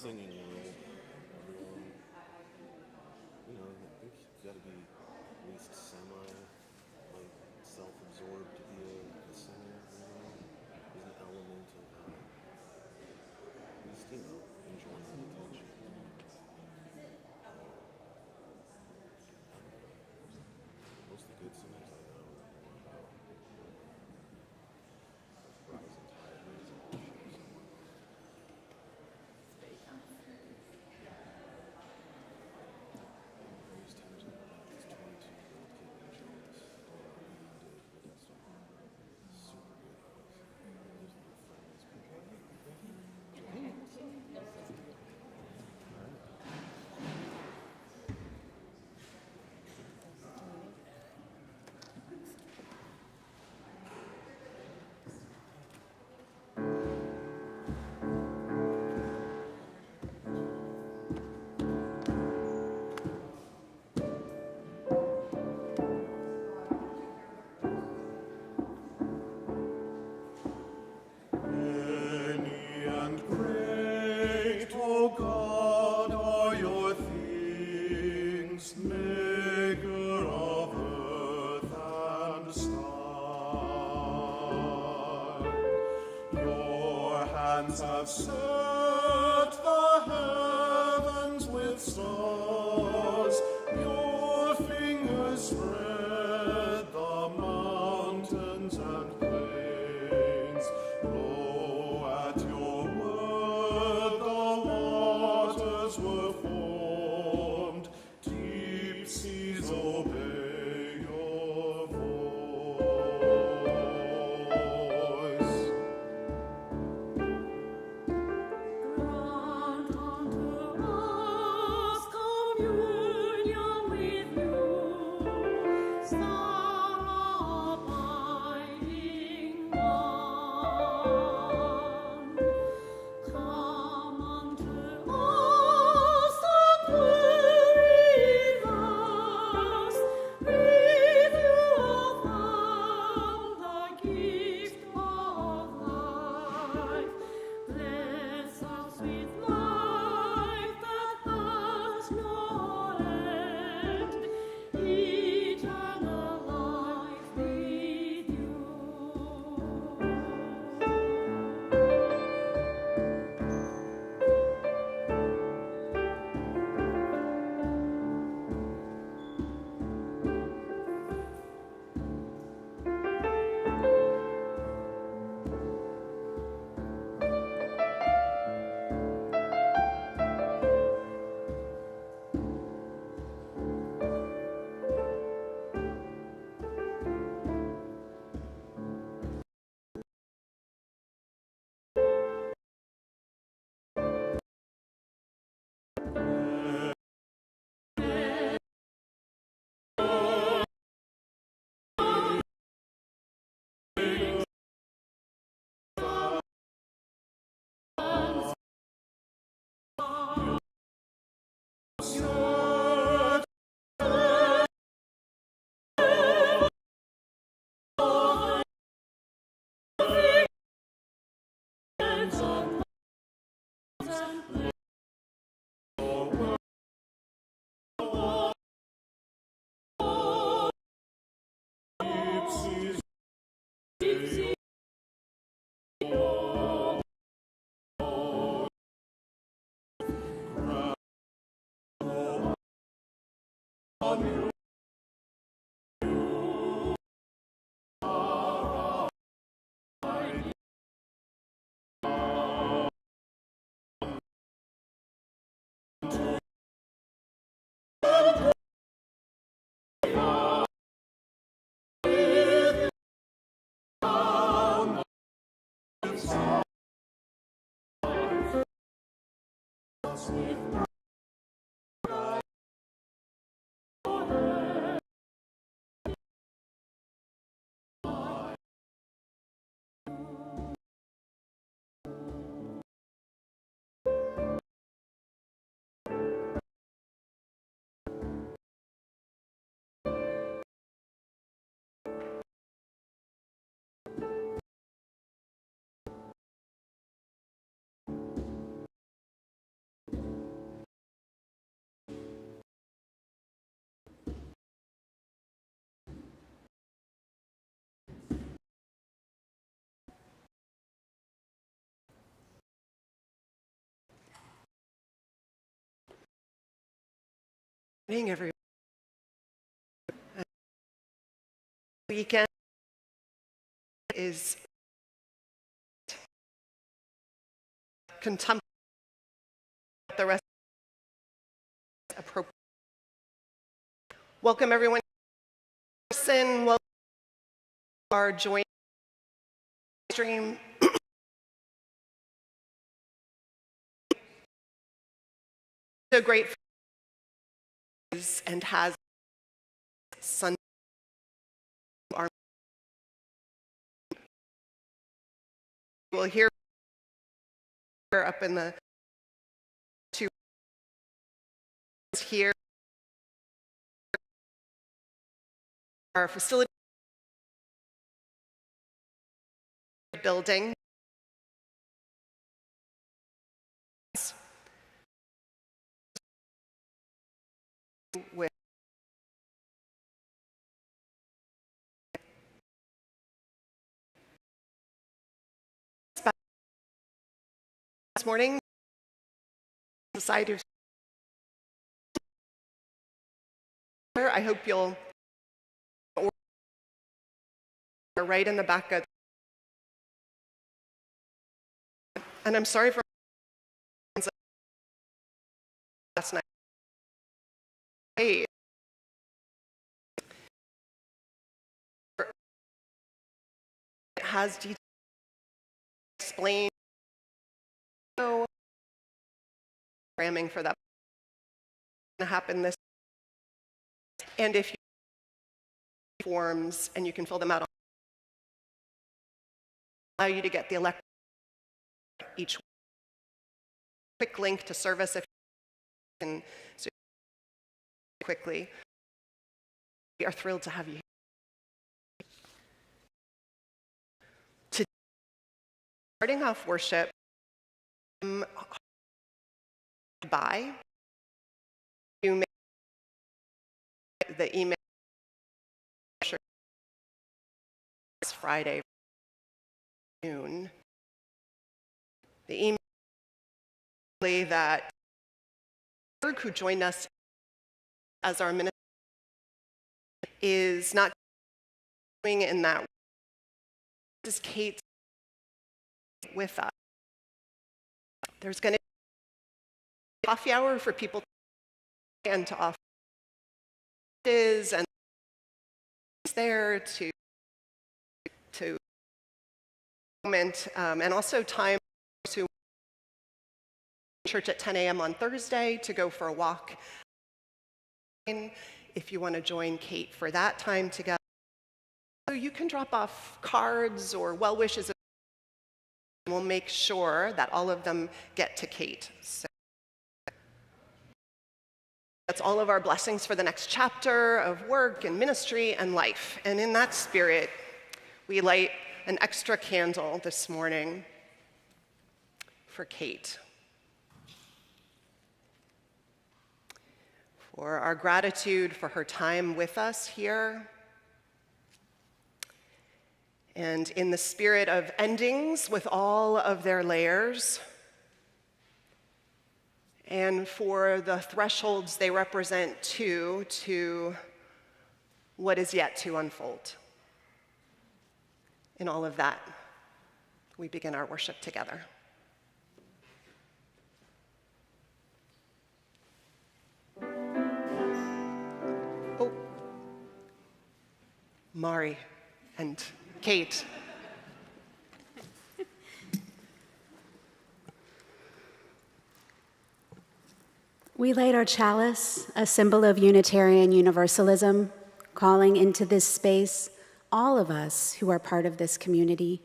singing world, everyone, I think you gotta be at least like self-absorbed to be a singer, There's an element of, at least, enjoying the attention. Most of the good singers I know rising tide raises all ships. Various times in my life, this 22-year-old kid named Jonas, Modesto, super good voice. Lives in the friendliest Have set the heavens with stars, your fingers spread the mountains and plains. Lo, at your word the waters were formed, deep seas obey your voice. Good evening, everyone. Weekend is contemplative. The rest is appropriate. Welcome, everyone. Welcome our joint stream. So great and has Sunday. We'll hear up in the two here. Our facility building. With this morning, Society of I hope you'll right in the back of, and I'm sorry for last night. Hey. It has details explained programming for that to happen this, and if you forms and you can fill them out, allow you to get the electric each week. Quick link to service if you can. So quickly, we are thrilled to have you here. Today, starting off worship by you make the email this Friday noon. The email that who joined us as our minister is not doing in that. This is Kate with us. There's going to be a coffee hour for people and to offer and there to moment and also time to church at 10 a.m. on Thursday to go for a walk. If you want to join Kate for that time together, so you can drop off cards or well wishes. We'll make sure that all of them get to Kate. So that's all of our blessings for the next chapter of work and ministry and life. And in that spirit, we light an extra candle this morning for Kate. For our gratitude for her time with us here. And in the spirit of endings with all of their layers, and for the thresholds they represent to what is yet to unfold. In all of that, we begin our worship together. Oh, Mari and Kate. We light our chalice, a symbol of Unitarian Universalism, calling into this space all of us who are part of this community,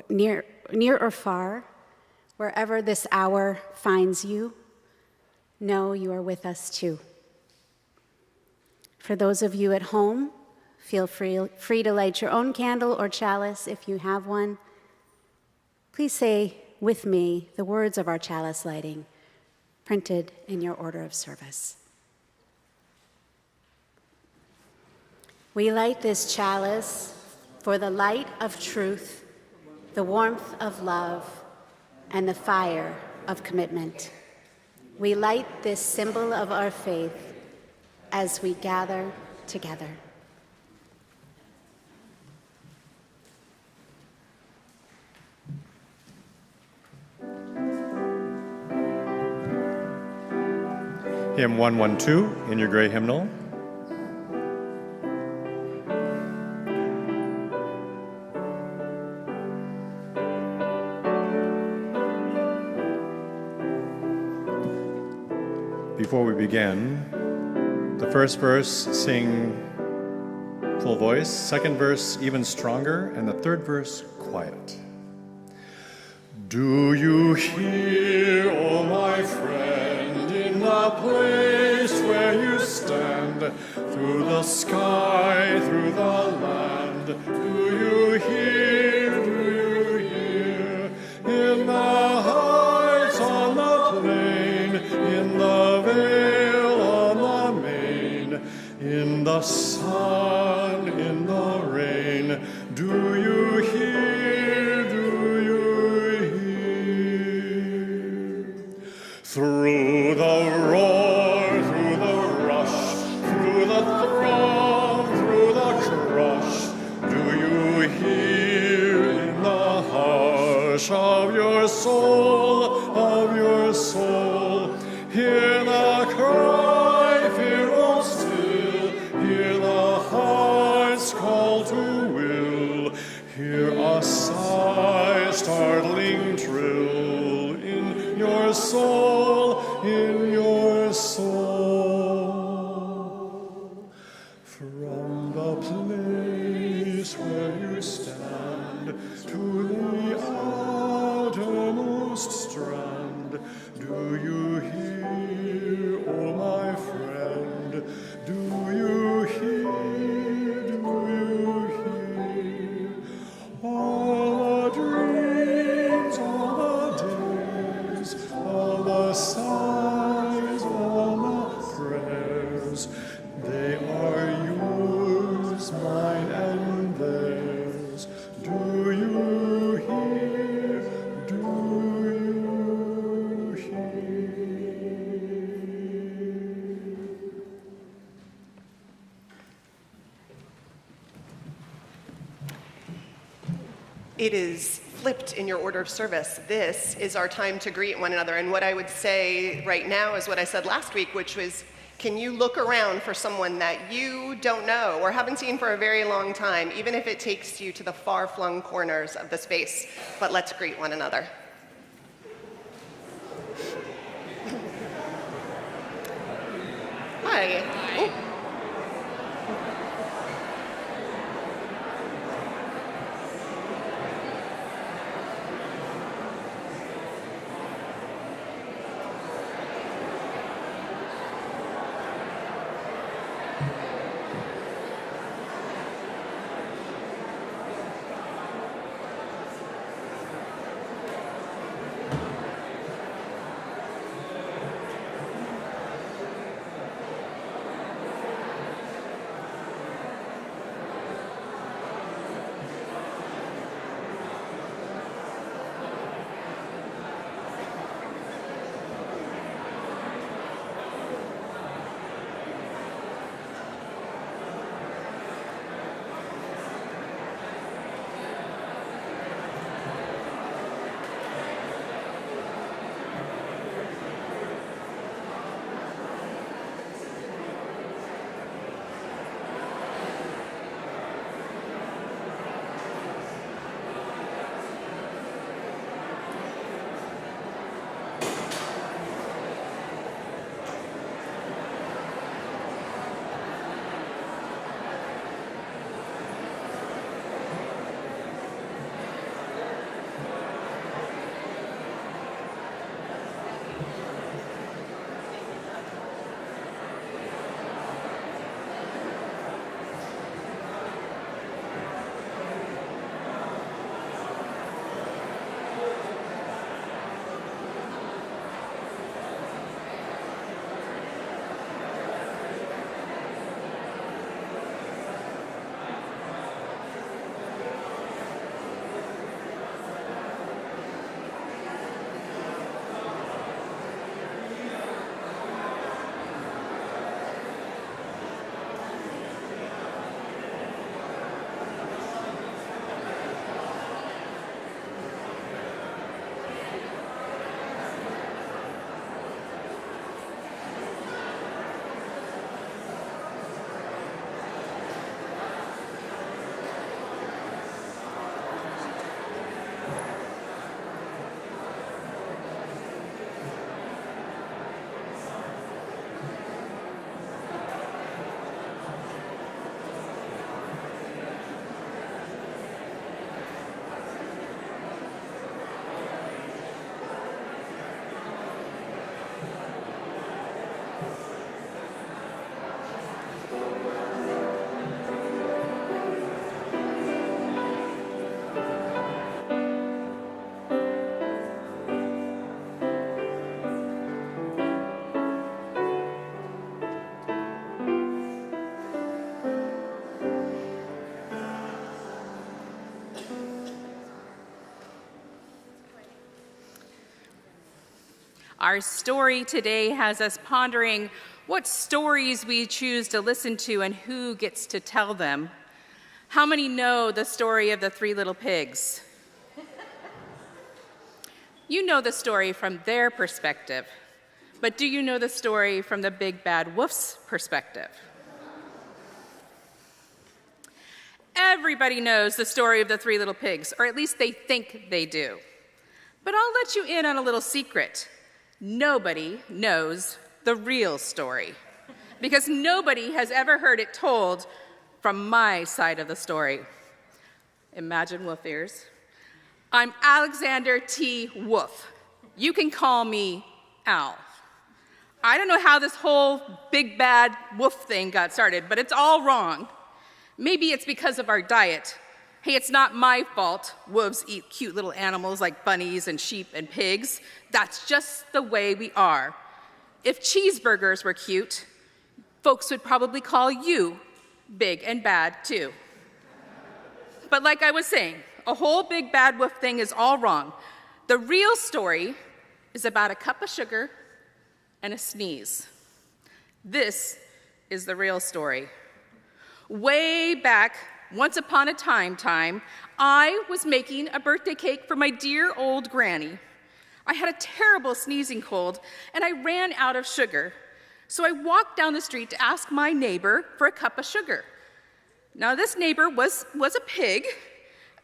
near or far, wherever this hour finds you, know you are with us too. For those of you at home, feel free to light your own candle or chalice if you have one. Please say with me the words of our chalice lighting, printed in your order of service. We light this chalice for the light of truth, the warmth of love, and the fire of commitment. We light this symbol of our faith as we gather together. Hymn 112 in your gray hymnal. Before we begin, the first verse, sing full voice, second verse, even stronger, and the third verse, quiet. Do you hear, oh my friend, in the place where you stand, through the sky, through the land, do you hear, in the heights on the plain, in the vale on the main, in the sun, in the rain, do you hear, through the roar, through the rush, through the throng, through the crush, do you hear in the hush of your soul, hear the cry, fear all still, hear the heart's call to will, hear a sigh, startling trill in your soul, in your soul. From the place where you stand to the outermost strand, do you hear, oh my friend, do you hear, all the dreams, all the days, all the sighs, all the prayers, they are yours, mine and theirs. Do you hear? Do you hear? It is flipped in your order of service. This is our time to greet one another. And what I would say right now is what I said last week, which was, can you look around for someone that you don't know or haven't seen for a very long time, even if it takes you to the far-flung corners of the space? But let's greet one another. Hi. Ooh. Our story today has us pondering what stories we choose to listen to and who gets to tell them. How many know the story of the three little pigs? You know the story from their perspective, but do you know the story from the big bad wolf's perspective? Everybody knows the story of the three little pigs, or at least they think they do. But I'll let you in on a little secret. Nobody knows the real story, because nobody has ever heard it told from my side of the story. Imagine wolf ears. I'm Alexander T. Wolf. You can call me Al. I don't know how this whole big bad wolf thing got started, but it's all wrong. Maybe it's because of our diet. Hey, it's not my fault wolves eat cute little animals like bunnies and sheep and pigs. That's just the way we are. If cheeseburgers were cute, folks would probably call you big and bad too. But like I was saying, a whole big bad wolf thing is all wrong. The real story is about a cup of sugar and a sneeze. This is the real story. Way back, once upon a time, I was making a birthday cake for my dear old granny. I had a terrible sneezing cold, and I ran out of sugar. So I walked down the street to ask my neighbor for a cup of sugar. Now, this neighbor was a pig,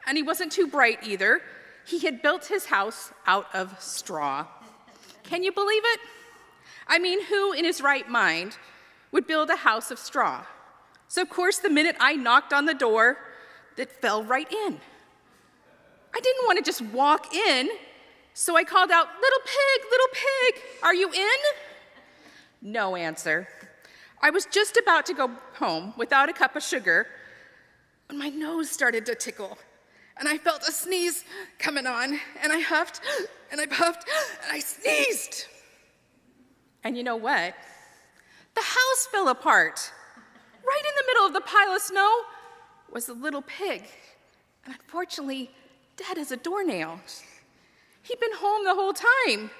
and he wasn't too bright either. He had built his house out of straw. Can you believe it? I mean, who in his right mind would build a house of straw? So, of course, the minute I knocked on the door, it fell right in. I didn't want to just walk in, so I called out, little pig, are you in? No answer. I was just about to go home without a cup of sugar when my nose started to tickle, and I felt a sneeze coming on, and I huffed, and I puffed, and I sneezed. And you know what? The house fell apart. Right in the middle of the pile of snow was the little pig, and unfortunately, dead as a doornail. He'd been home the whole time.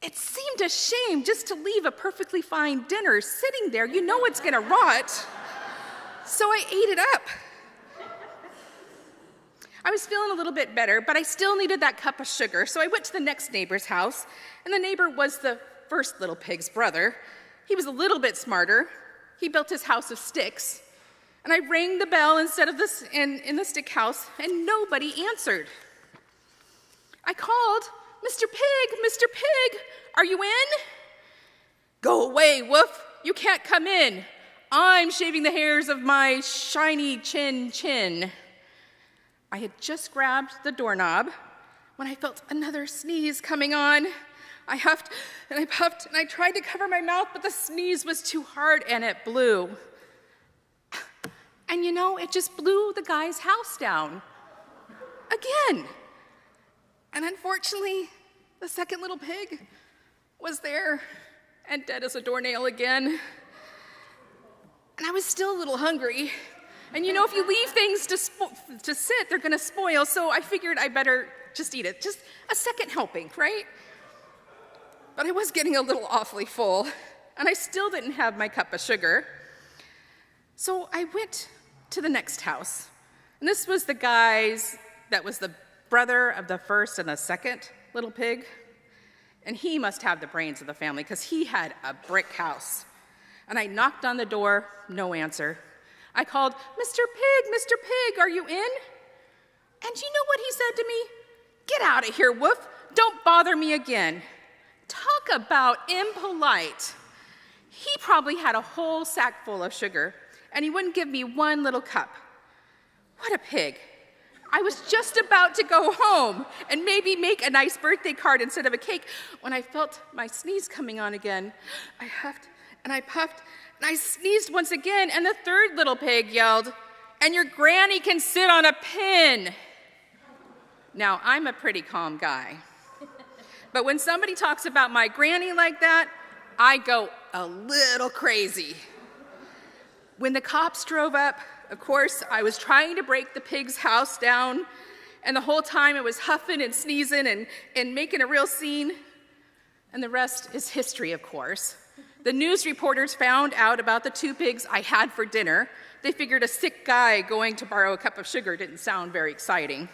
It seemed a shame just to leave a perfectly fine dinner sitting there. You know it's gonna rot. So I ate it up. I was feeling a little bit better, but I still needed that cup of sugar, so I went to the next neighbor's house, and the neighbor was the first little pig's brother. He was a little bit smarter. He built his house of sticks, and I rang the bell instead of in the stick house, and nobody answered. I called, Mr. Pig, are you in? Go away, Wolf, you can't come in. I'm shaving the hairs of my shiny chin. I had just grabbed the doorknob when I felt another sneeze coming on. I huffed and I puffed and I tried to cover my mouth, but the sneeze was too hard and it blew. And you know, it just blew the guy's house down. Again. And unfortunately, the second little pig was there and dead as a doornail again. And I was still a little hungry. And you know, if you leave things to sit, they're gonna spoil, so I figured I better just eat it. Just a second helping, right? But I was getting a little awfully full, and I still didn't have my cup of sugar. So I went to the next house. And this was the guy's, that was the brother of the first and the second little pig. And he must have the brains of the family, because he had a brick house. And I knocked on the door, no answer. I called, Mr. Pig, are you in? And you know what he said to me? Get out of here, Wolf. Don't bother me again. Talk about impolite. He probably had a whole sack full of sugar, and he wouldn't give me one little cup. What a pig. I was just about to go home and maybe make a nice birthday card instead of a cake when I felt my sneeze coming on again. I huffed and I puffed and I sneezed once again, and the third little pig yelled, and your granny can sit on a pin. Now, I'm a pretty calm guy. But when somebody talks about my granny like that, I go a little crazy. When the cops drove up, of course, I was trying to break the pig's house down, and the whole time I was huffing and sneezing and making a real scene. And the rest is history, of course. The news reporters found out about the 2 pigs I had for dinner. They figured a sick guy going to borrow a cup of sugar didn't sound very exciting.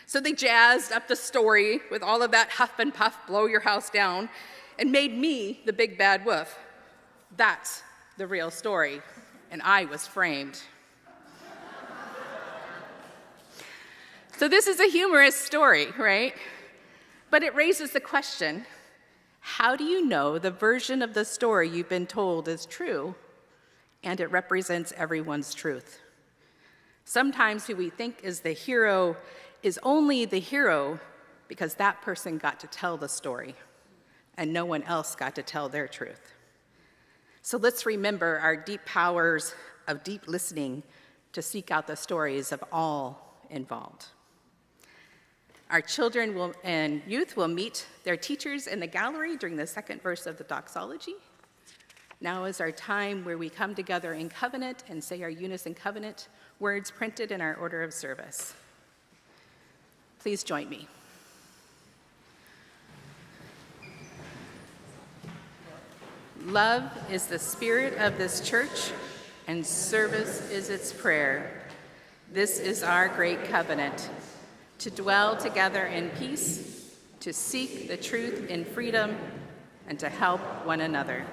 So they jazzed up the story with all of that huff and puff, blow your house down, and made me the big bad wolf. That's the real story, and I was framed. So this is a humorous story, right? But it raises the question, how do you know the version of the story you've been told is true and it represents everyone's truth? Sometimes who we think is the hero is only the hero because that person got to tell the story and no one else got to tell their truth. So let's remember our deep powers of deep listening to seek out the stories of all involved. Our children and youth will meet their teachers in the gallery during the second verse of the doxology. Now is our time where we come together in covenant and say our unison covenant words printed in our order of service. Please join me. Love is the spirit of this church, and service is its prayer. This is our great covenant, to dwell together in peace, to seek the truth in freedom, and to help one another.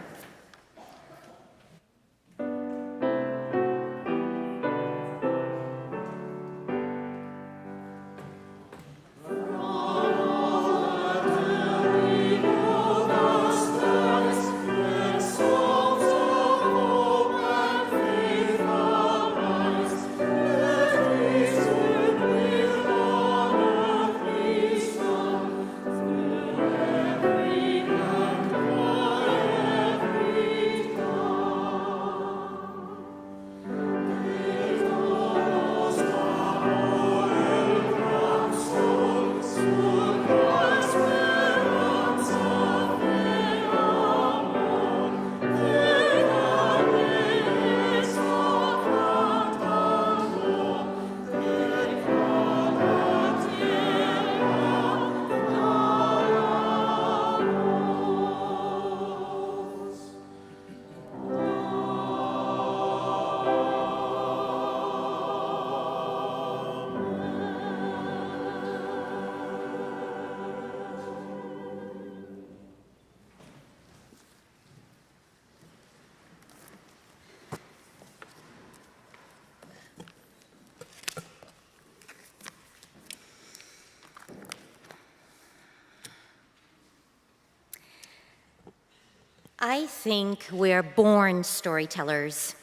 I think we're born storytellers.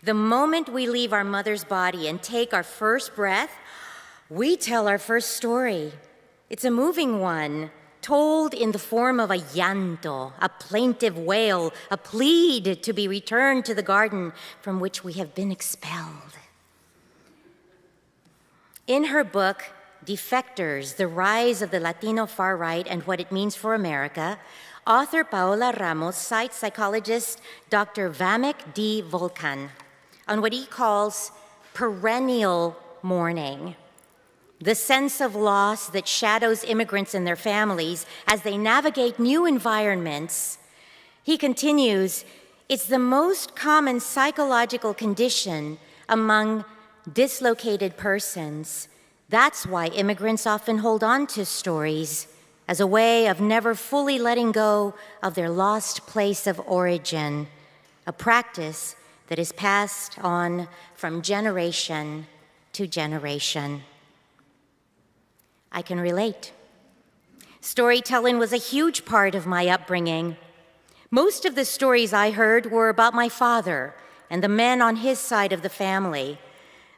The moment we leave our mother's body and take our first breath, we tell our first story. It's a moving one, told in the form of a llanto, a plaintive wail, a plead to be returned to the garden from which we have been expelled. In her book, Defectors, The Rise of the Latino Far Right and What It Means for America, author Paola Ramos cites psychologist Dr. Vamek D. Volkan on what he calls perennial mourning, the sense of loss that shadows immigrants and their families as they navigate new environments. He continues, it's the most common psychological condition among dislocated persons. That's why immigrants often hold on to stories as a way of never fully letting go of their lost place of origin, a practice that is passed on from generation to generation. I can relate. Storytelling was a huge part of my upbringing. Most of the stories I heard were about my father and the men on his side of the family.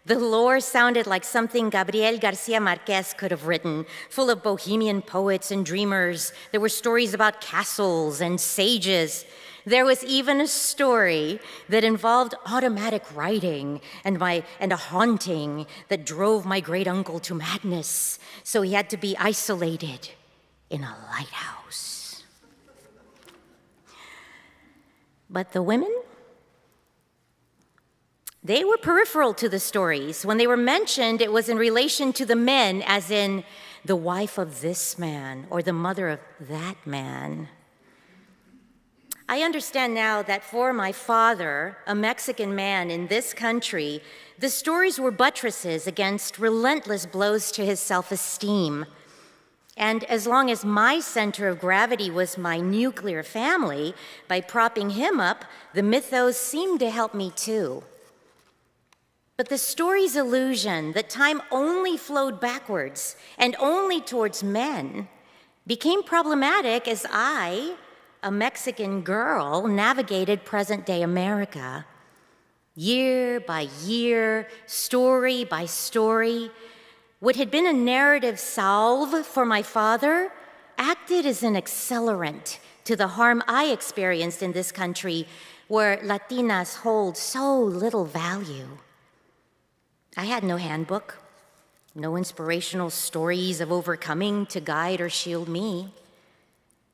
The lore sounded like something Gabriel García Márquez could have written, full of bohemian poets and dreamers. There were stories about castles and sages. There was even a story that involved automatic writing and a haunting that drove my great-uncle to madness, so he had to be isolated in a lighthouse. But the women? They were peripheral to the stories. When they were mentioned, it was in relation to the men, as in the wife of this man or the mother of that man. I understand now that for my father, a Mexican man in this country, the stories were buttresses against relentless blows to his self-esteem. And as long as my center of gravity was my nuclear family, by propping him up, the mythos seemed to help me too. But the story's illusion that time only flowed backwards and only towards men became problematic as I, a Mexican girl, navigated present-day America. Year by year, story by story, what had been a narrative salve for my father acted as an accelerant to the harm I experienced in this country where Latinas hold so little value. I had no handbook, no inspirational stories of overcoming to guide or shield me.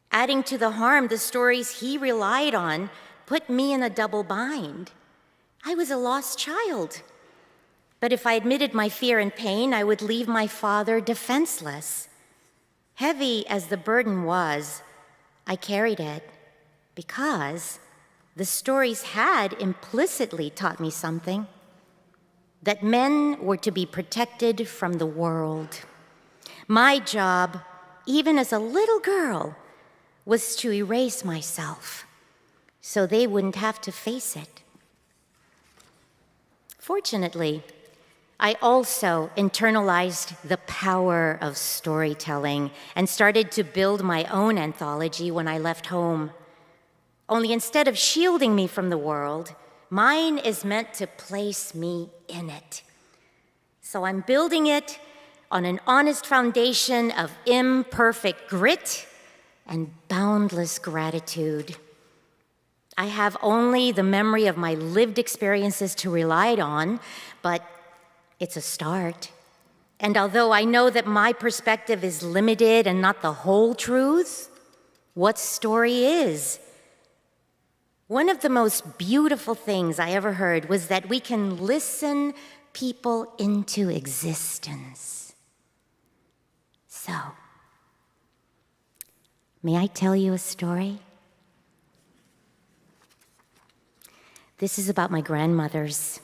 Adding to the harm, the stories he relied on put me in a double bind. I was a lost child. But if I admitted my fear and pain, I would leave my father defenseless. Heavy as the burden was, I carried it because the stories had implicitly taught me something, that men were to be protected from the world. My job, even as a little girl, was to erase myself so they wouldn't have to face it. Fortunately, I also internalized the power of storytelling and started to build my own anthology when I left home. Only instead of shielding me from the world, mine is meant to place me in it. So I'm building it on an honest foundation of imperfect grit and boundless gratitude. I have only the memory of my lived experiences to rely on, but it's a start. And although I know that my perspective is limited and not the whole truth, what story is? One of the most beautiful things I ever heard was that we can listen people into existence. So, may I tell you a story? This is about my grandmothers.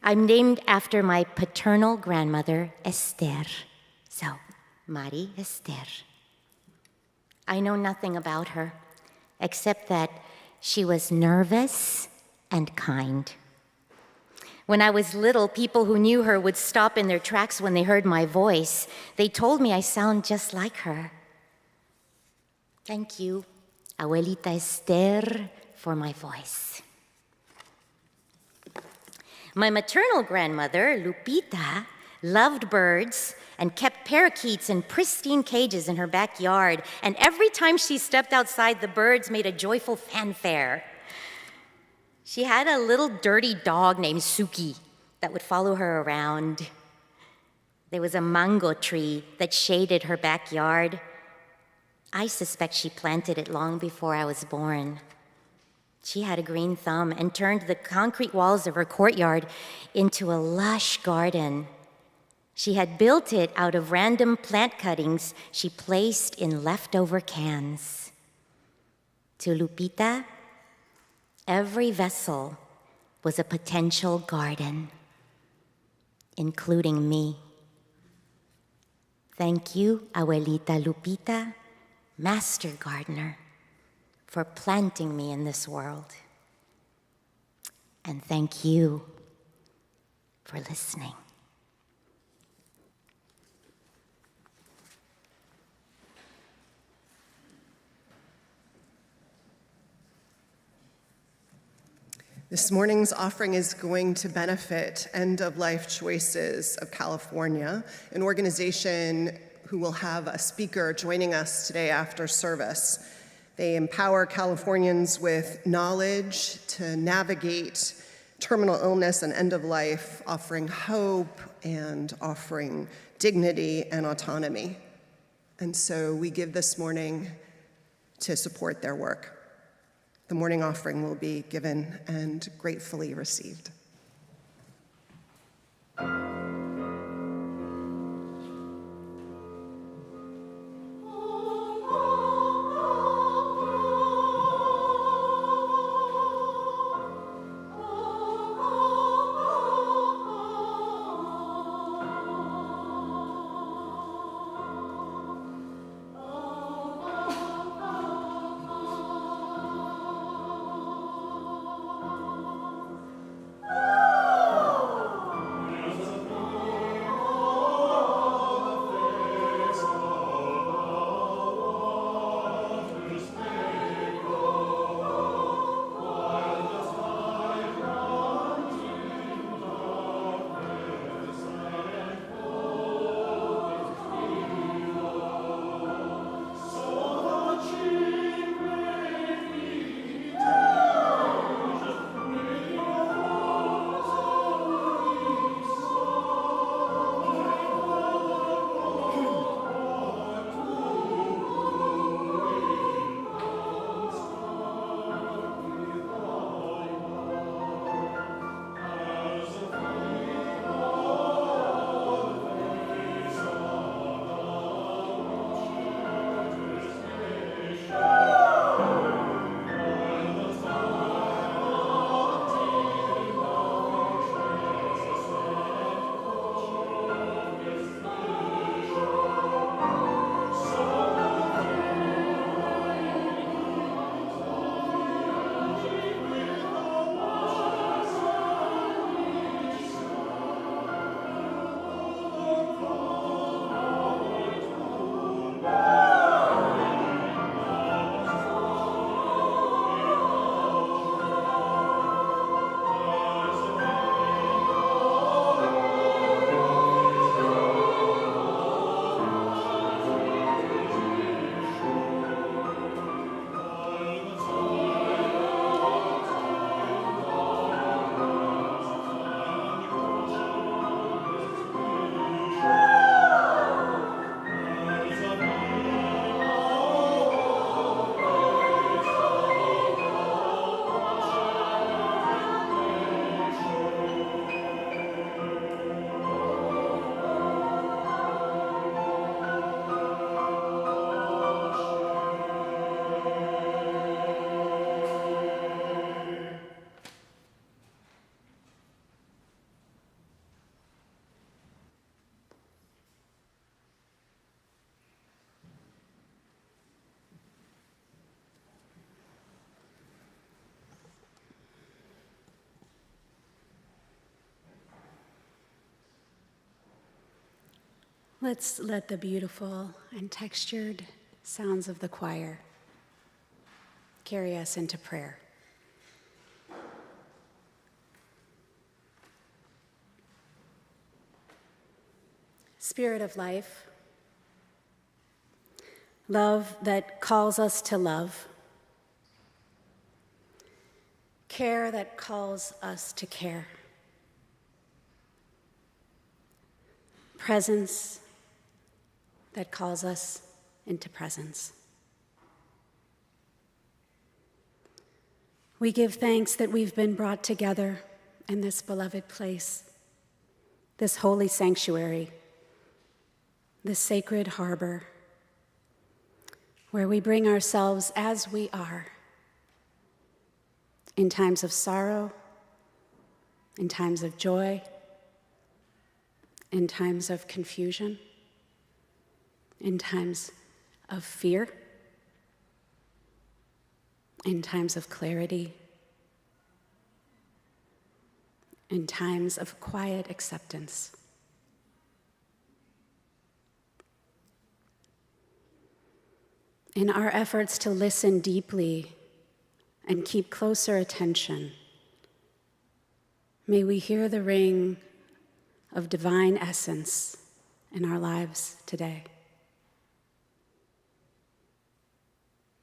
I'm named after my paternal grandmother, Esther. So, Marie Esther. I know nothing about her, except that she was nervous and kind. When I was little, people who knew her would stop in their tracks when they heard my voice. They told me I sound just like her. Thank you, Abuelita Esther, for my voice. My maternal grandmother, Lupita, loved birds and kept parakeets in pristine cages in her backyard, and every time she stepped outside, the birds made a joyful fanfare. She had a little dirty dog named Suki that would follow her around. There was a mango tree that shaded her backyard. I suspect she planted it long before I was born. She had a green thumb and turned the concrete walls of her courtyard into a lush garden. She had built it out of random plant cuttings she placed in leftover cans. To Lupita, every vessel was a potential garden, including me. Thank you, Abuelita Lupita, Master Gardener, for planting me in this world. And thank you for listening. This morning's offering is going to benefit End of Life Choices of California, an organization who will have a speaker joining us today after service. They empower Californians with knowledge to navigate terminal illness and end of life, offering hope and offering dignity and autonomy. And so we give this morning to support their work. The morning offering will be given and gratefully received. Let's let the beautiful and textured sounds of the choir carry us into prayer. Spirit of life, love that calls us to love, care that calls us to care, presence that calls us into presence. We give thanks that we've been brought together in this beloved place, this holy sanctuary, this sacred harbor, where we bring ourselves as we are, in times of sorrow, in times of joy, in times of confusion, in times of fear, in times of clarity, in times of quiet acceptance. In our efforts to listen deeply and keep closer attention, may we hear the ring of divine essence in our lives today.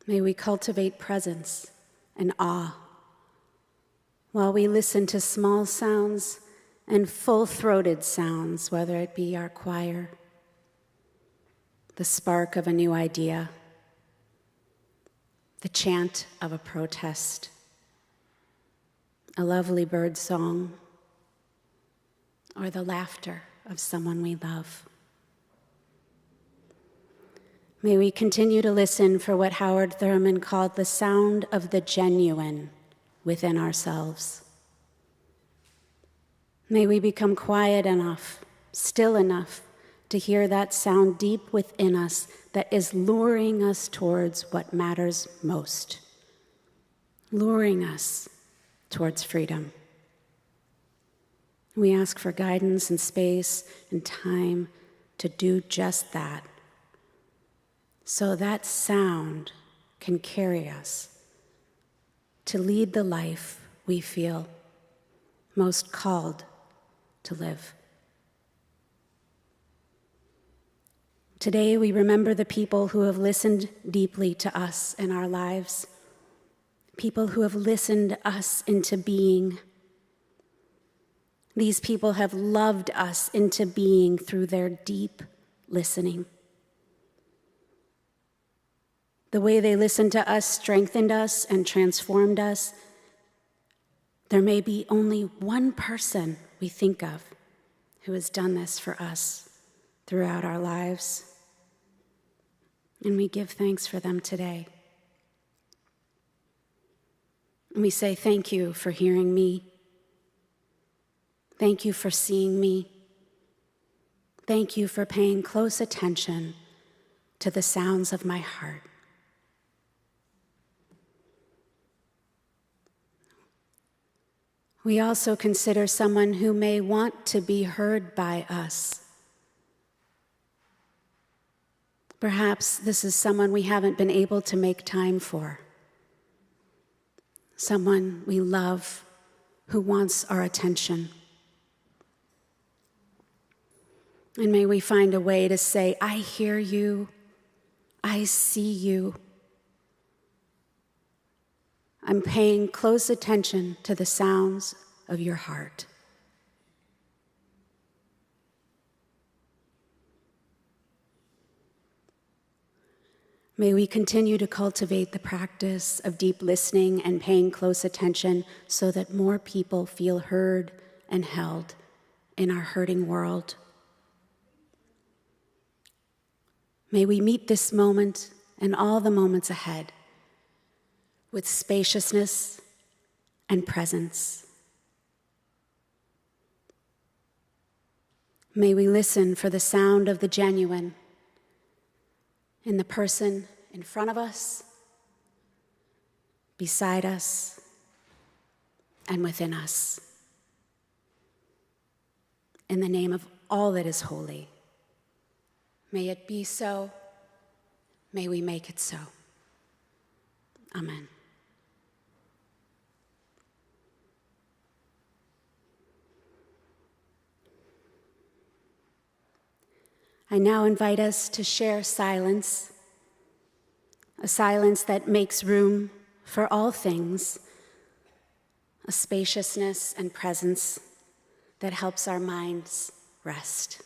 May we cultivate presence and awe while we listen to small sounds and full-throated sounds, whether it be our choir, the spark of a new idea, the chant of a protest, a lovely bird song, or the laughter of someone we love. May we continue to listen for what Howard Thurman called the sound of the genuine within ourselves. May we become quiet enough, still enough, to hear that sound deep within us that is luring us towards what matters most, luring us towards freedom. We ask for guidance and space and time to do just that, so that sound can carry us to lead the life we feel most called to live. Today, we remember the people who have listened deeply to us in our lives, people who have listened us into being. These people have loved us into being through their deep listening. The way they listened to us strengthened us and transformed us. There may be only one person we think of who has done this for us throughout our lives, and we give thanks for them today. And we say thank you for hearing me. Thank you for seeing me. Thank you for paying close attention to the sounds of my heart. We also consider someone who may want to be heard by us. Perhaps this is someone we haven't been able to make time for. Someone we love who wants our attention. And may we find a way to say, I hear you, I see you. I'm paying close attention to the sounds of your heart. May we continue to cultivate the practice of deep listening and paying close attention so that more people feel heard and held in our hurting world. May we meet this moment and all the moments ahead with spaciousness and presence. May we listen for the sound of the genuine in the person in front of us, beside us, and within us. In the name of all that is holy, May it be so. May we make it so. Amen. I now invite us to share silence, a silence that makes room for all things, a spaciousness and presence that helps our minds rest.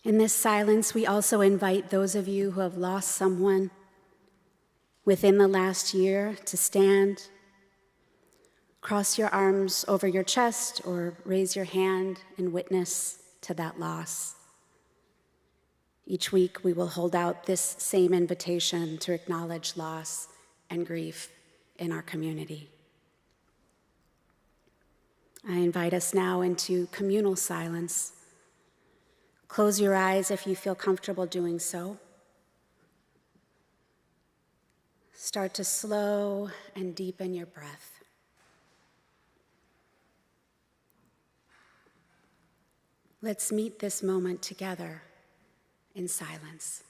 In this silence, we also invite those of you who have lost someone within the last year to stand, cross your arms over your chest, or raise your hand in witness to that loss. Each week, we will hold out this same invitation to acknowledge loss and grief in our community. I invite us now into communal silence. Close your eyes if you feel comfortable doing so. Start to slow and deepen your breath. Let's meet this moment together in silence.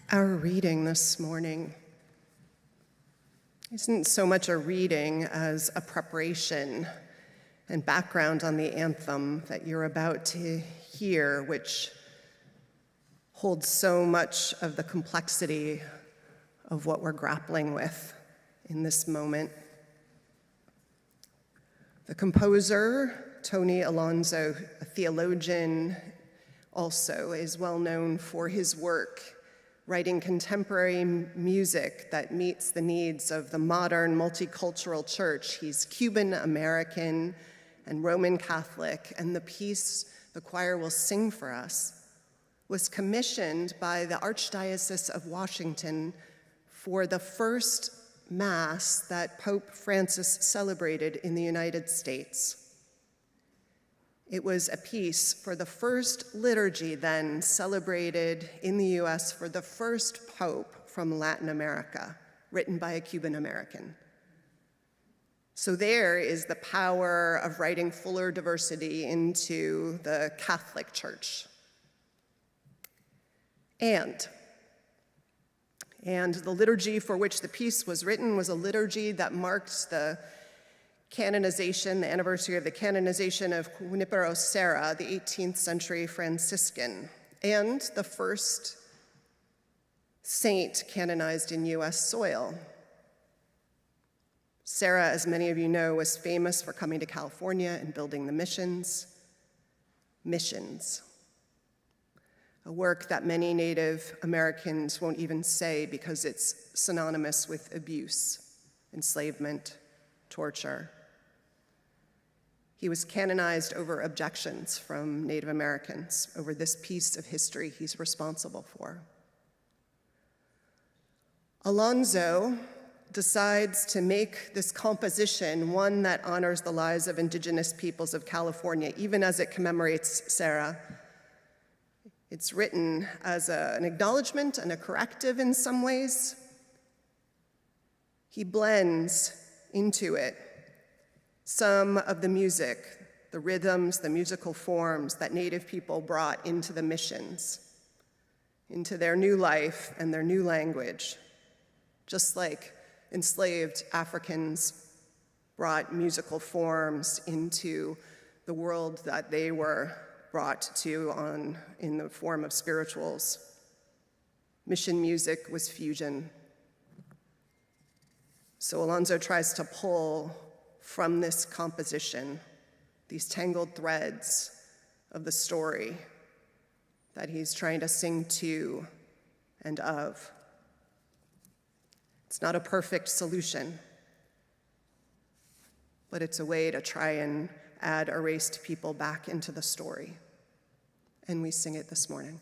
Our reading this morning isn't so much a reading as a preparation and background on the anthem that you're about to hear, which holds so much of the complexity of what we're grappling with in this moment. The composer, Tony Alonso, a theologian, also is well known for his work writing contemporary music that meets the needs of the modern multicultural church. He's Cuban American and Roman Catholic, and the piece the choir will sing for us was commissioned by the Archdiocese of Washington for the first Mass that Pope Francis celebrated in the United States. It was a piece for the first liturgy then celebrated in the US for the first Pope from Latin America, written by a Cuban American. So there is the power of writing fuller diversity into the Catholic Church. And the liturgy for which the piece was written was a liturgy that marked the canonization, the anniversary of the canonization of Junípero Serra, the 18th century Franciscan, and the first saint canonized in US soil. Serra, as many of you know, was famous for coming to California and building the missions. A work that many Native Americans won't even say because it's synonymous with abuse, enslavement, torture. He was canonized over objections from Native Americans over this piece of history he's responsible for. Alonso decides to make this composition one that honors the lives of indigenous peoples of California, even as it commemorates Serra. It's written as an acknowledgement and a corrective in some ways. He blends into it some of the music, the rhythms, the musical forms that Native people brought into the missions, into their new life and their new language, just like enslaved Africans brought musical forms into the world that they were brought to in the form of spirituals. Mission music was fusion. So Alonso tries to pull from this composition these tangled threads of the story that he's trying to sing to and of. It's not a perfect solution, but it's a way to try and add erased people back into the story. And we sing it this morning.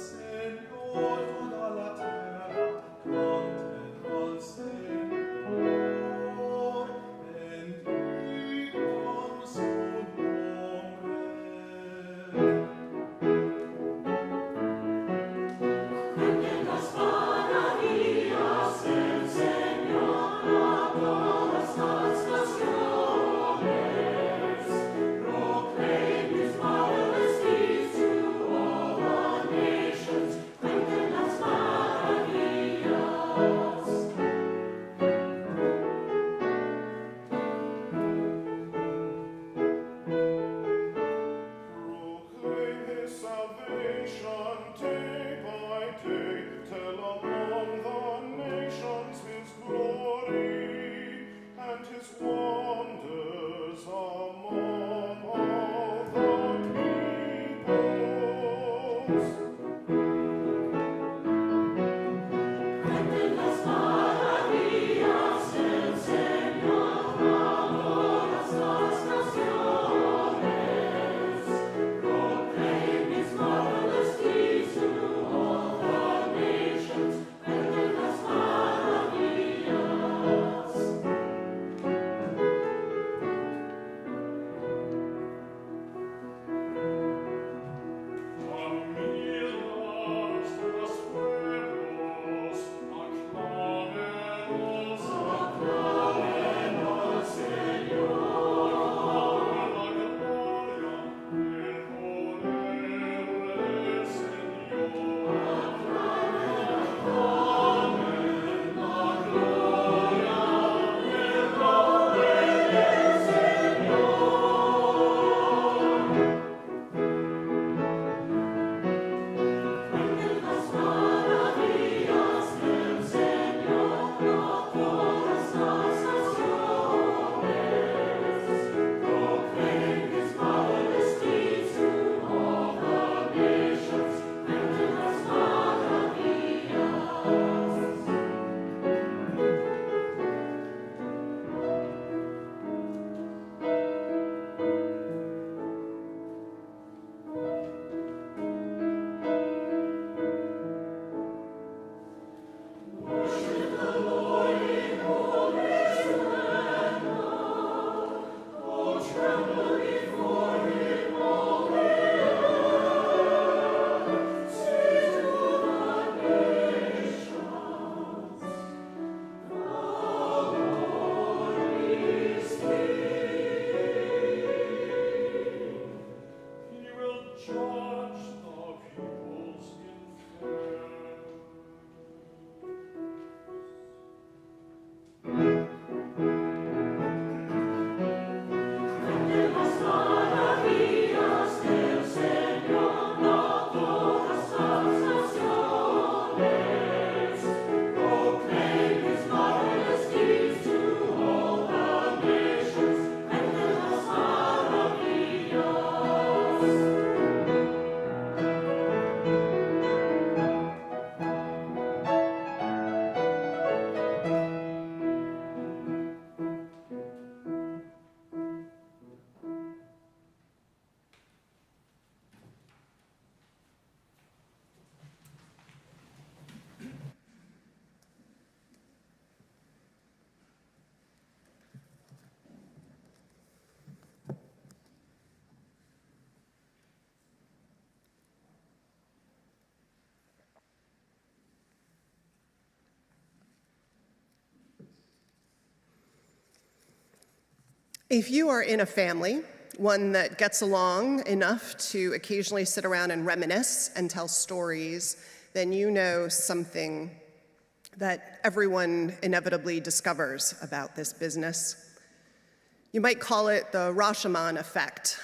Señor, amor, las naciones. If you are in a family, one that gets along enough to occasionally sit around and reminisce and tell stories, then you know something that everyone inevitably discovers about this business. You might call it the Rashomon effect,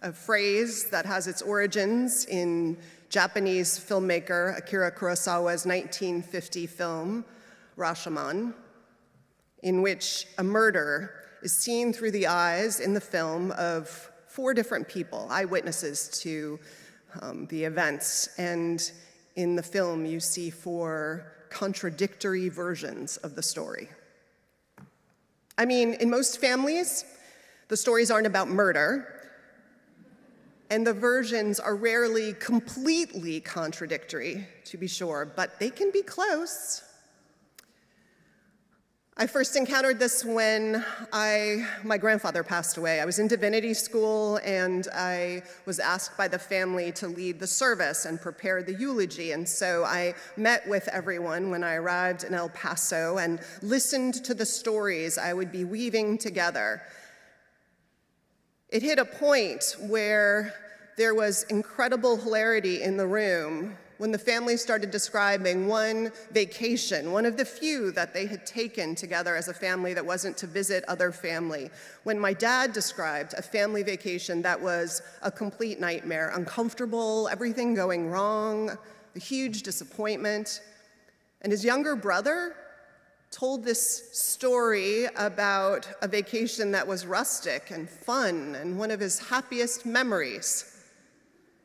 a phrase that has its origins in Japanese filmmaker Akira Kurosawa's 1950 film, Rashomon, in which a murder is seen through the eyes in the film of 4 different people, eyewitnesses to the events. And in the film, you see 4 contradictory versions of the story. I mean, in most families, the stories aren't about murder, and the versions are rarely completely contradictory, to be sure, but they can be close. I first encountered this when my grandfather passed away. I was in divinity school, and I was asked by the family to lead the service and prepare the eulogy. And so I met with everyone when I arrived in El Paso and listened to the stories I would be weaving together. It hit a point where there was incredible hilarity in the room when the family started describing one vacation, one of the few that they had taken together as a family that wasn't to visit other family. When my dad described a family vacation that was a complete nightmare, uncomfortable, everything going wrong, a huge disappointment. And his younger brother told this story about a vacation that was rustic and fun and one of his happiest memories.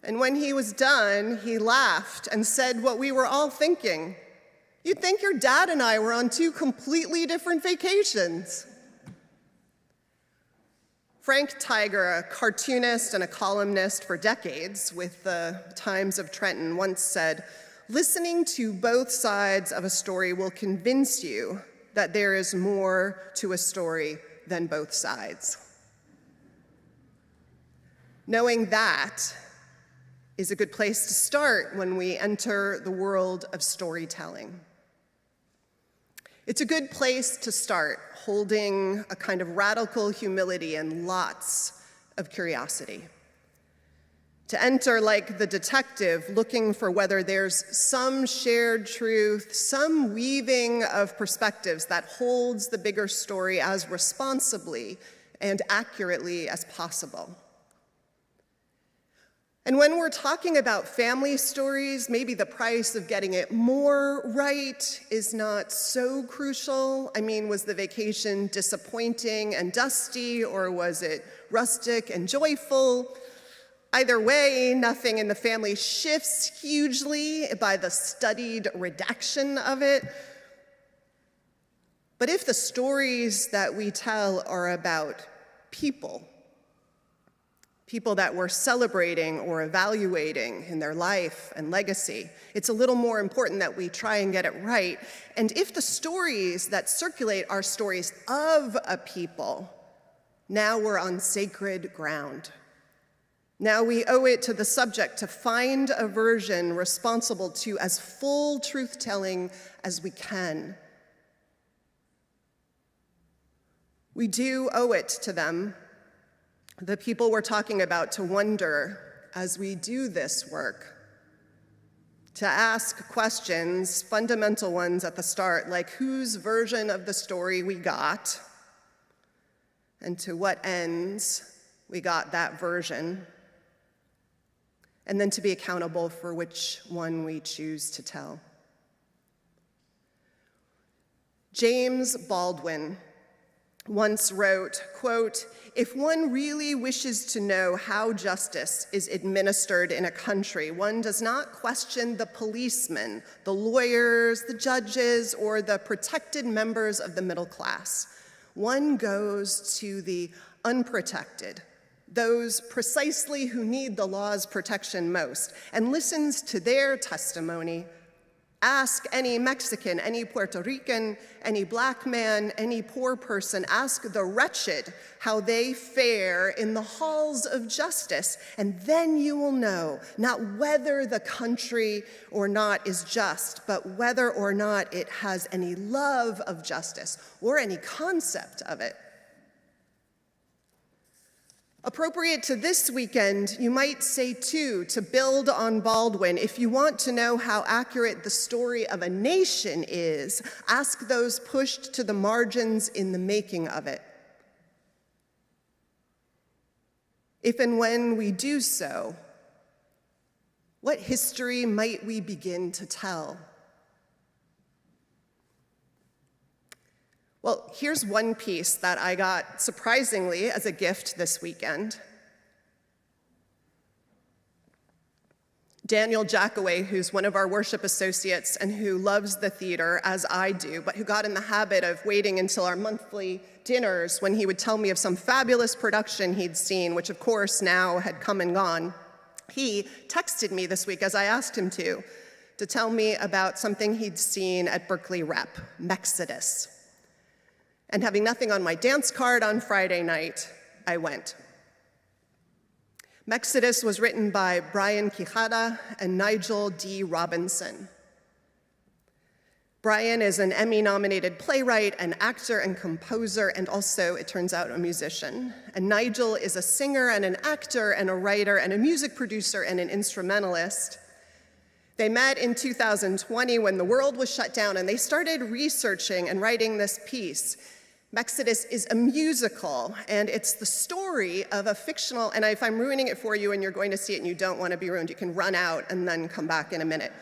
And when he was done, he laughed and said what we were all thinking. You'd think your dad and I were on 2 completely different vacations. Frank Tiger, a cartoonist and a columnist for decades with the Times of Trenton, once said, "Listening to both sides of a story will convince you that there is more to a story than both sides." Knowing that is a good place to start when we enter the world of storytelling. It's a good place to start holding a kind of radical humility and lots of curiosity. To enter like the detective, looking for whether there's some shared truth, some weaving of perspectives that holds the bigger story as responsibly and accurately as possible. And when we're talking about family stories, maybe the price of getting it more right is not so crucial. I mean, was the vacation disappointing and dusty, or was it rustic and joyful? Either way, nothing in the family shifts hugely by the studied redaction of it. But if the stories that we tell are about people that we're celebrating or evaluating in their life and legacy, it's a little more important that we try and get it right. And if the stories that circulate are stories of a people, now we're on sacred ground. Now we owe it to the subject to find a version responsible to as full truth-telling as we can. We do owe it to them, the people we're talking about, to wonder as we do this work, to ask questions, fundamental ones at the start, like whose version of the story we got, and to what ends we got that version, and then to be accountable for which one we choose to tell. James Baldwin once wrote, quote, "If one really wishes to know how justice is administered in a country, one does not question the policemen, the lawyers, the judges, or the protected members of the middle class. One goes to the unprotected, those precisely who need the law's protection most, and listens to their testimony. Ask any Mexican, any Puerto Rican, any black man, any poor person, ask the wretched how they fare in the halls of justice, and then you will know not whether the country or not is just, but whether or not it has any love of justice or any concept of it." Appropriate to this weekend, you might say too, to build on Baldwin, if you want to know how accurate the story of a nation is, ask those pushed to the margins in the making of it. If and when we do so, what history might we begin to tell? Well, here's one piece that I got surprisingly as a gift this weekend. Daniel Jackaway, who's one of our worship associates and who loves the theater, as I do, but who got in the habit of waiting until our monthly dinners when he would tell me of some fabulous production he'd seen, which of course now had come and gone. He texted me this week, as I asked him to tell me about something he'd seen at Berkeley Rep, Mexodus. And having nothing on my dance card on Friday night, I went. Mexodus was written by Brian Quijada and Nigel D. Robinson. Brian is an Emmy-nominated playwright, an actor and composer, and also, it turns out, a musician. And Nigel is a singer and an actor and a writer and a music producer and an instrumentalist. They met in 2020 when the world was shut down, and they started researching and writing this piece. Mexodus is a musical, and it's the story of a fictional, and if I'm ruining it for you and you're going to see it and you don't want to be ruined, you can run out and then come back in a minute.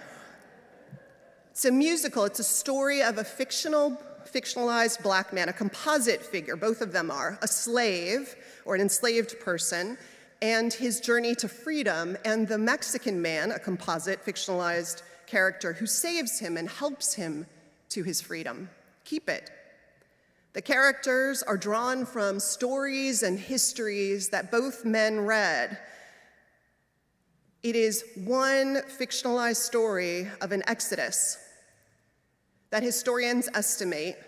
It's a musical. It's a story of a fictionalized black man, a composite figure, both of them are, a slave or an enslaved person, and his journey to freedom, and the Mexican man, a composite fictionalized character who saves him and helps him to his freedom. Keep it. The characters are drawn from stories and histories that both men read. It is one fictionalized story of an exodus that historians estimate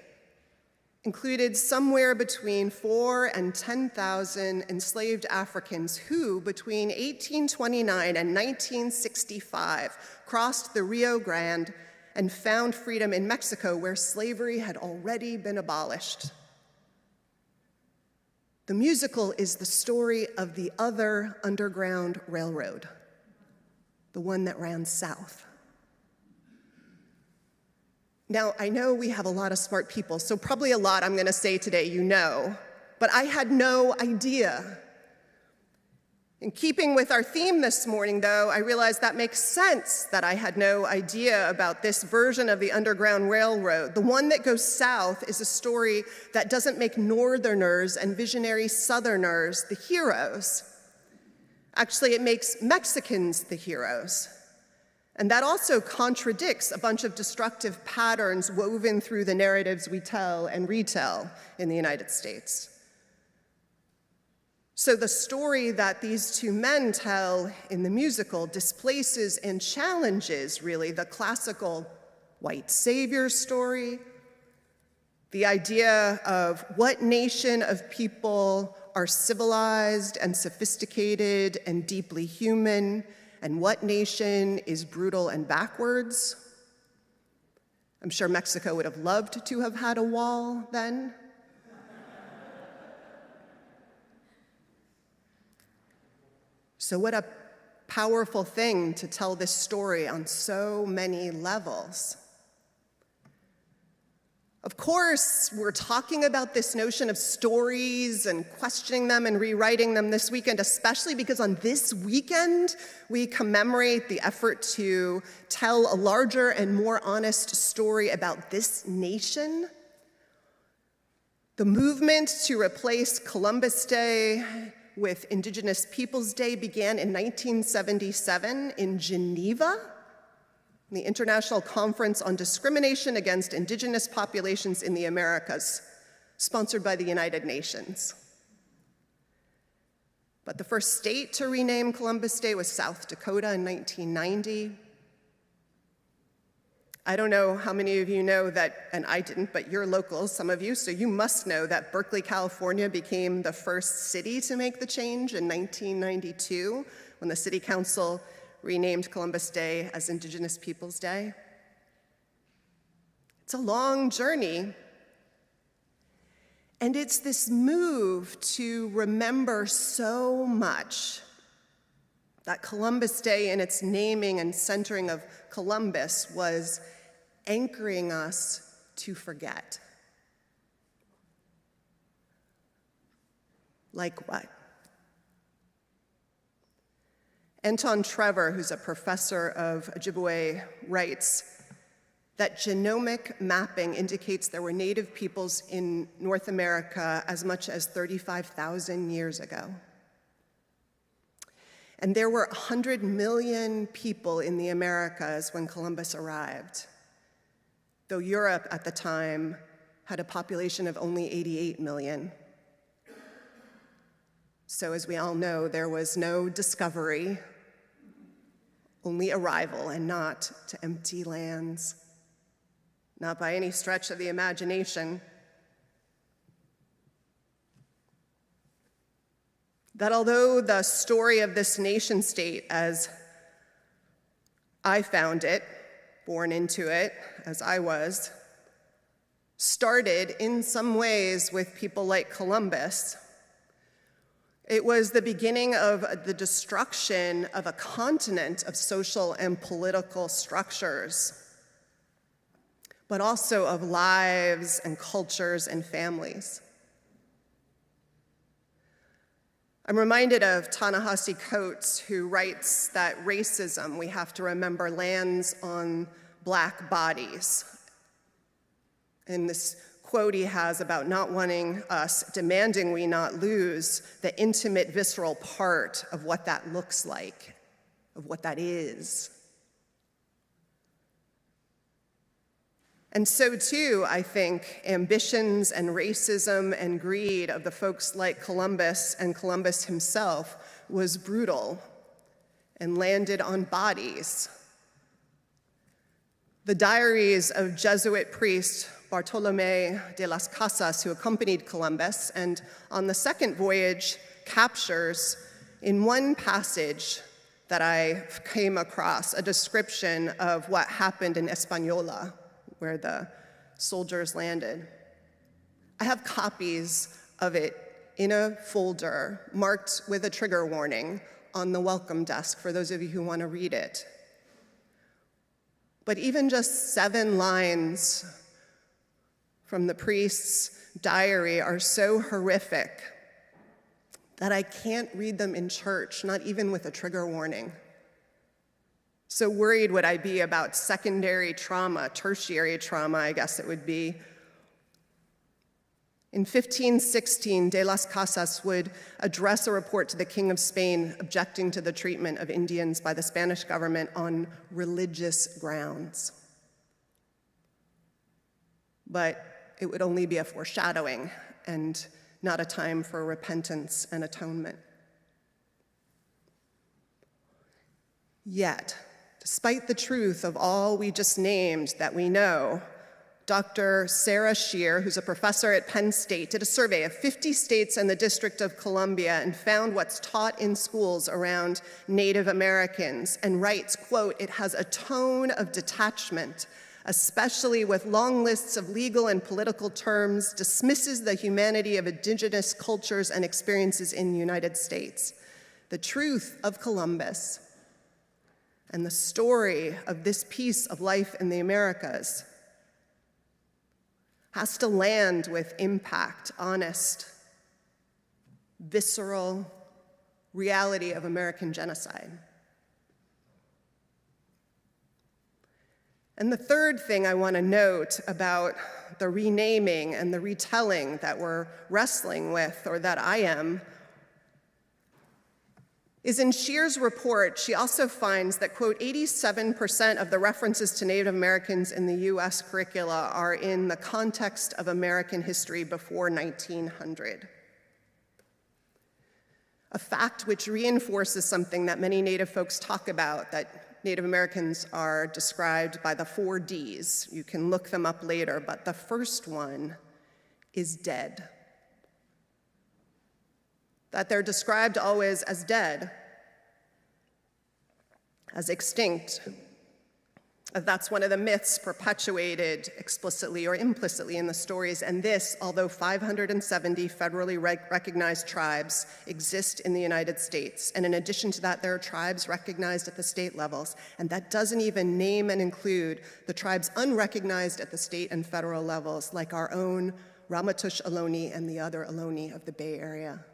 included somewhere between 4,000 and 10,000 enslaved Africans who, between 1829 and 1965, crossed the Rio Grande and found freedom in Mexico, where slavery had already been abolished. The musical is the story of the other Underground Railroad, the one that ran south. Now, I know we have a lot of smart people, so probably a lot I'm going to say today you know, but I had no idea. In keeping with our theme this morning, though, I realized that makes sense that I had no idea about this version of the Underground Railroad. The one that goes south is a story that doesn't make Northerners and visionary Southerners the heroes. Actually, it makes Mexicans the heroes. And that also contradicts a bunch of destructive patterns woven through the narratives we tell and retell in the United States. So the story that these two men tell in the musical displaces and challenges, really, the classical white savior story, the idea of what nation of people are civilized and sophisticated and deeply human, and what nation is brutal and backwards. I'm sure Mexico would have loved to have had a wall then. So what a powerful thing to tell this story on so many levels. Of course, we're talking about this notion of stories and questioning them and rewriting them this weekend, especially because on this weekend, we commemorate the effort to tell a larger and more honest story about this nation. The movement to replace Columbus Day with Indigenous Peoples Day began in 1977 in Geneva, the International Conference on Discrimination Against Indigenous Populations in the Americas, sponsored by the United Nations. But the first state to rename Columbus Day was South Dakota in 1990. I don't know how many of you know that, and I didn't, but you're locals, some of you, so you must know that Berkeley, California became the first city to make the change in 1992 when the city council renamed Columbus Day as Indigenous Peoples Day. It's a long journey. And it's this move to remember so much that Columbus Day and its naming and centering of Columbus was anchoring us to forget. Like what? Anton Trevor, who's a professor of Ojibwe, writes that genomic mapping indicates there were native peoples in North America as much as 35,000 years ago. And there were 100 million people in the Americas when Columbus arrived, though Europe at the time had a population of only 88 million. So as we all know, there was no discovery, only arrival, and not to empty lands. Not by any stretch of the imagination. That although the story of this nation state, as I found it, born into it, as I was, started in some ways with people like Columbus, it was the beginning of the destruction of a continent of social and political structures, but also of lives and cultures and families. I'm reminded of Ta-Nehisi Coates, who writes that racism, we have to remember, lands on Black bodies. And this quote he has about not wanting us, demanding we not lose the intimate, visceral part of what that looks like, of what that is. And so too, I think, ambitions and racism and greed of the folks like Columbus and Columbus himself was brutal and landed on bodies. The diaries of Jesuit priest Bartolomé de las Casas, who accompanied Columbus, and on the second voyage captures in one passage that I came across a description of what happened in Española, where the soldiers landed. I have copies of it in a folder marked with a trigger warning on the welcome desk for those of you who want to read it. But even just 7 lines from the priest's diary are so horrific that I can't read them in church, not even with a trigger warning. So worried would I be about secondary trauma, tertiary trauma, I guess it would be. In 1516, de las Casas would address a report to the King of Spain objecting to the treatment of Indians by the Spanish government on religious grounds. But it would only be a foreshadowing and not a time for repentance and atonement. Yet, despite the truth of all we just named that we know, Dr. Sarah Shear, who's a professor at Penn State, did a survey of 50 states and the District of Columbia and found what's taught in schools around Native Americans and writes, quote, "It has a tone of detachment, especially with long lists of legal and political terms, dismisses the humanity of indigenous cultures and experiences in the United States. The truth of Columbus and the story of this piece of life in the Americas has to land with impact, honest, visceral reality of American genocide." And the third thing I want to note about the renaming and the retelling that we're wrestling with, or that I am, is in Shear's report, she also finds that, quote, 87% of the references to Native Americans in the US curricula are in the context of American history before 1900. A fact which reinforces something that many Native folks talk about, that Native Americans are described by the 4 Ds. You can look them up later, but the first one is dead. That they're described always as dead, as extinct, That's one of the myths perpetuated explicitly or implicitly in the stories, and this, although 570 federally recognized tribes exist in the United States, and in addition to that, there are tribes recognized at the state levels, and that doesn't even name and include the tribes unrecognized at the state and federal levels, like our own Ramaytush Ohlone and the other Ohlone of the Bay Area.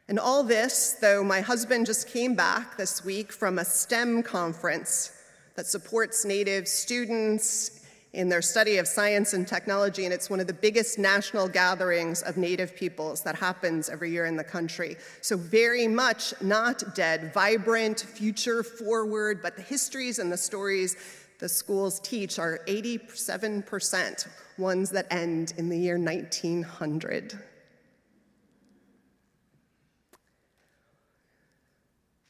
And all this, though my husband just came back this week from a STEM conference that supports Native students in their study of science and technology, and it's one of the biggest national gatherings of Native peoples that happens every year in the country. So very much not dead, vibrant, future forward, but the histories and the stories the schools teach are 87% ones that end in the year 1900.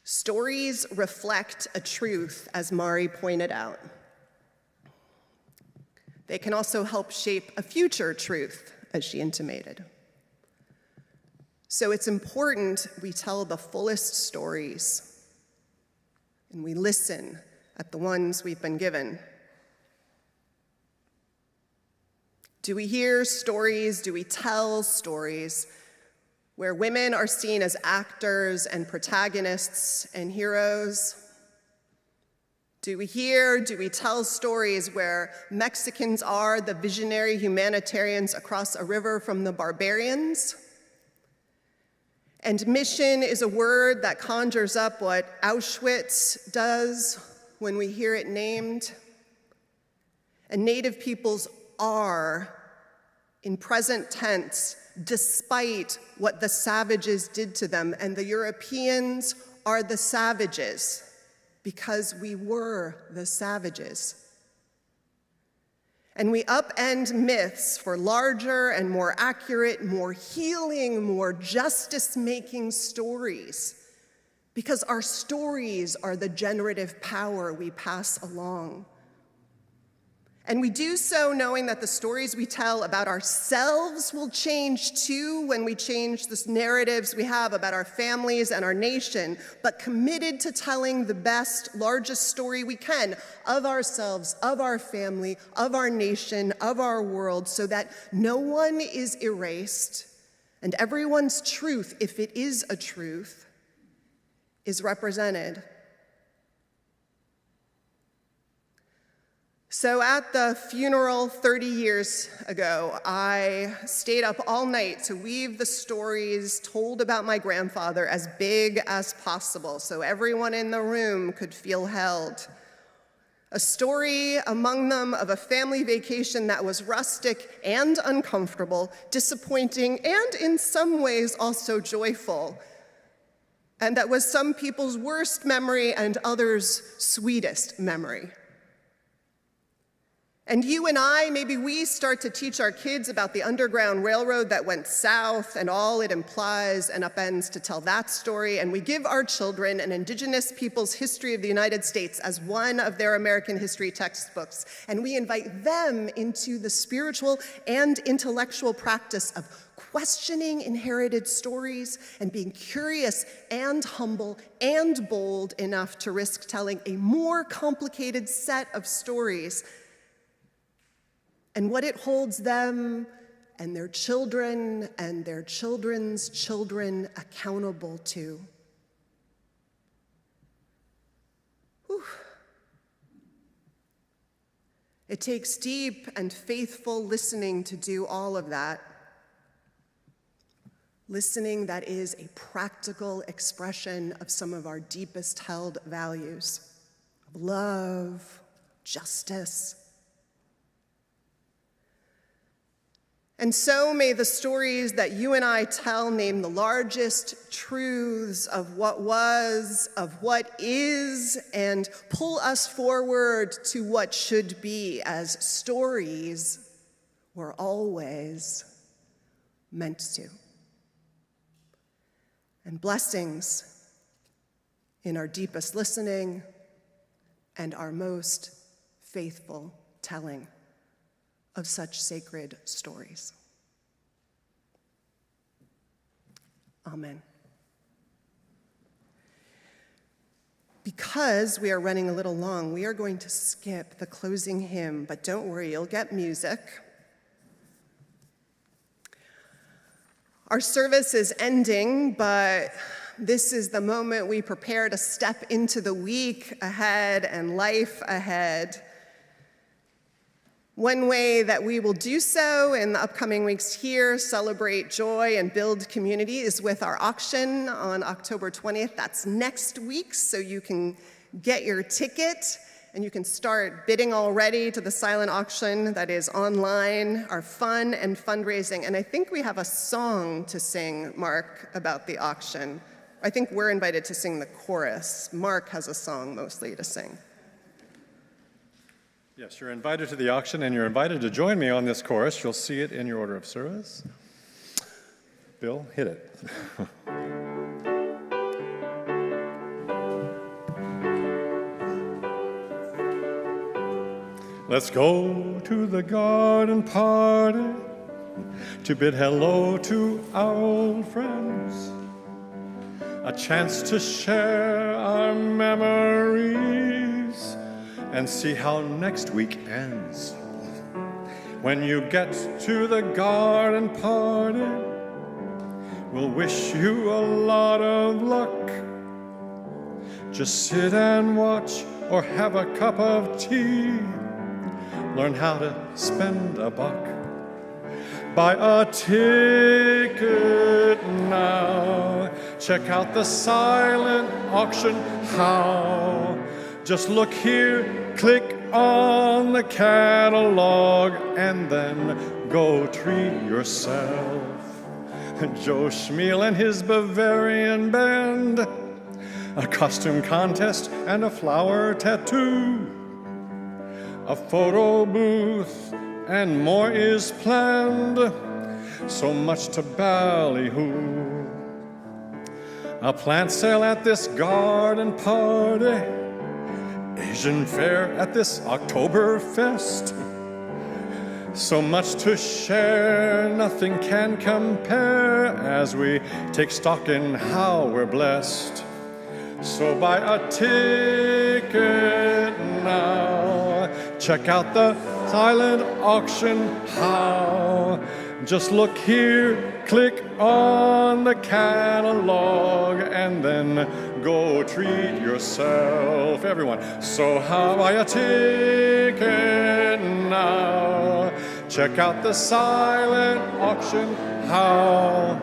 Stories reflect a truth, as Mari pointed out. They can also help shape a future truth, as she intimated. So it's important we tell the fullest stories, and we listen at the ones we've been given. Do we hear stories? Do we tell stories where women are seen as actors and protagonists and heroes? Do we tell stories where Mexicans are the visionary humanitarians across a river from the barbarians? And mission is a word that conjures up what Auschwitz does when we hear it named. And Native peoples are, in present tense, despite what the savages did to them. And the Europeans are the savages because we were the savages. And we upend myths for larger and more accurate, more healing, more justice-making stories, because our stories are the generative power we pass along. And we do so knowing that the stories we tell about ourselves will change too when we change the narratives we have about our families and our nation, but committed to telling the best, largest story we can of ourselves, of our family, of our nation, of our world, so that no one is erased and everyone's truth, if it is a truth, is represented. So at the funeral 30 years ago, I stayed up all night to weave the stories told about my grandfather as big as possible so everyone in the room could feel held. A story among them of a family vacation that was rustic and uncomfortable, disappointing, and in some ways also joyful, and that was some people's worst memory and others' sweetest memory. And you and I, maybe we start to teach our kids about the Underground Railroad that went south and all it implies and upends to tell that story, and we give our children an Indigenous people's history of the United States as one of their American history textbooks, and we invite them into the spiritual and intellectual practice of questioning inherited stories and being curious and humble and bold enough to risk telling a more complicated set of stories, and what it holds them and their children and their children's children accountable to. Whew. It takes deep and faithful listening to do all of that. Listening that is a practical expression of some of our deepest held values: of love, justice. And so may the stories that you and I tell name the largest truths of what was, of what is, and pull us forward to what should be, as stories were always meant to. And blessings in our deepest listening and our most faithful telling of such sacred stories. Amen. Because we are running a little long, we are going to skip the closing hymn, but don't worry, you'll get music. Our service is ending, but this is the moment we prepare to step into the week ahead and life ahead. One way that we will do so in the upcoming weeks here, celebrate joy and build community, is with our auction on October 20th. That's next week, so you can get your ticket and you can start bidding already to the silent auction that is online, our fun and fundraising. And I think we have a song to sing, Mark, about the auction. I think we're invited to sing the chorus. Mark has a song mostly to sing. Yes, you're invited to the auction, and you're invited to join me on this chorus. You'll see it in your order of service. Bill, hit it. Let's go to the garden party to bid hello to our old friends. A chance to share our memories and see how next week ends. When you get to the garden party, we'll wish you a lot of luck. Just sit and watch or have a cup of tea. Learn how to spend a buck. Buy a ticket now. Check out the silent auction how. Just look here, click on the catalog, and then go treat yourself. Joe Schmiel and his Bavarian band, a costume contest and a flower tattoo, a photo booth, and more is planned. So much to ballyhoo. A plant sale at this garden party, Asian fair at this Oktoberfest. So much to share, nothing can compare as we take stock in how we're blessed. So buy a ticket now. Check out the silent auction how. Just look here, click on the catalog, and then go treat yourself. Everyone, so how buy a ticket now? Check out the silent auction how.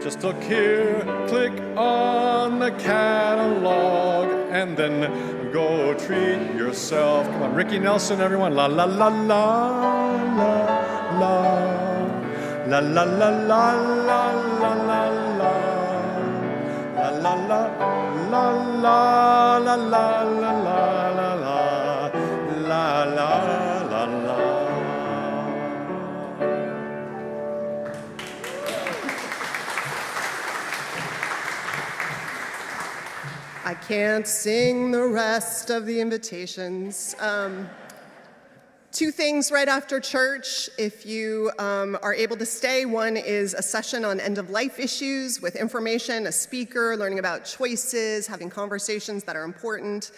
Just look here, click on the catalog, and then go treat yourself. Come on, Ricky Nelson, everyone. La la la la la la. La la la la la la la la. La la la la la la la la la la la la la la. I can't sing the rest of the invitations. Two things right after church, if you are able to stay. One is a session on end-of-life issues with information, a speaker, learning about choices, having conversations that are important.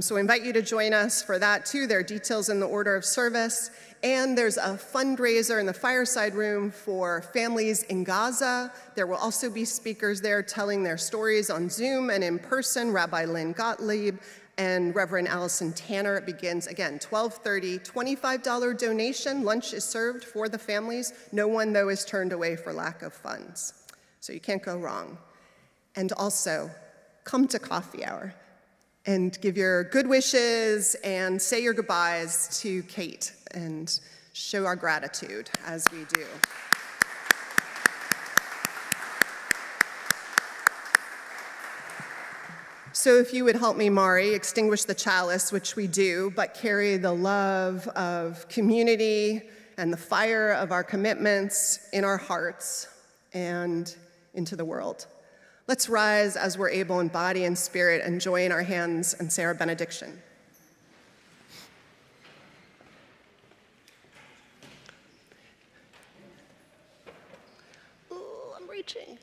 So I invite you to join us for that too. There are details in the order of service. And there's a fundraiser in the fireside room for families in Gaza. There will also be speakers there telling their stories on Zoom and in person, Rabbi Lynn Gottlieb and Reverend Allison Tanner. It begins, again, 12:30, $25 donation. Lunch is served for the families. No one, though, is turned away for lack of funds. So you can't go wrong. And also, come to coffee hour and give your good wishes and say your goodbyes to Kate and show our gratitude as we do. So if you would help me, Mari, extinguish the chalice, which we do, but carry the love of community and the fire of our commitments in our hearts and into the world. Let's rise as we're able in body and spirit and join our hands and say our benediction. Oh, I'm reaching.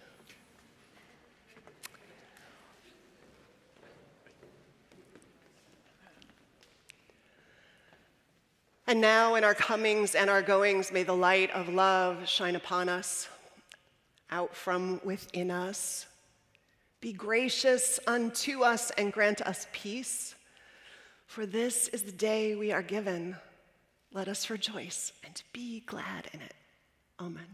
And now in our comings and our goings, may the light of love shine upon us, out from within us. Be gracious unto us and grant us peace. For this is the day we are given. Let us rejoice and be glad in it. Amen.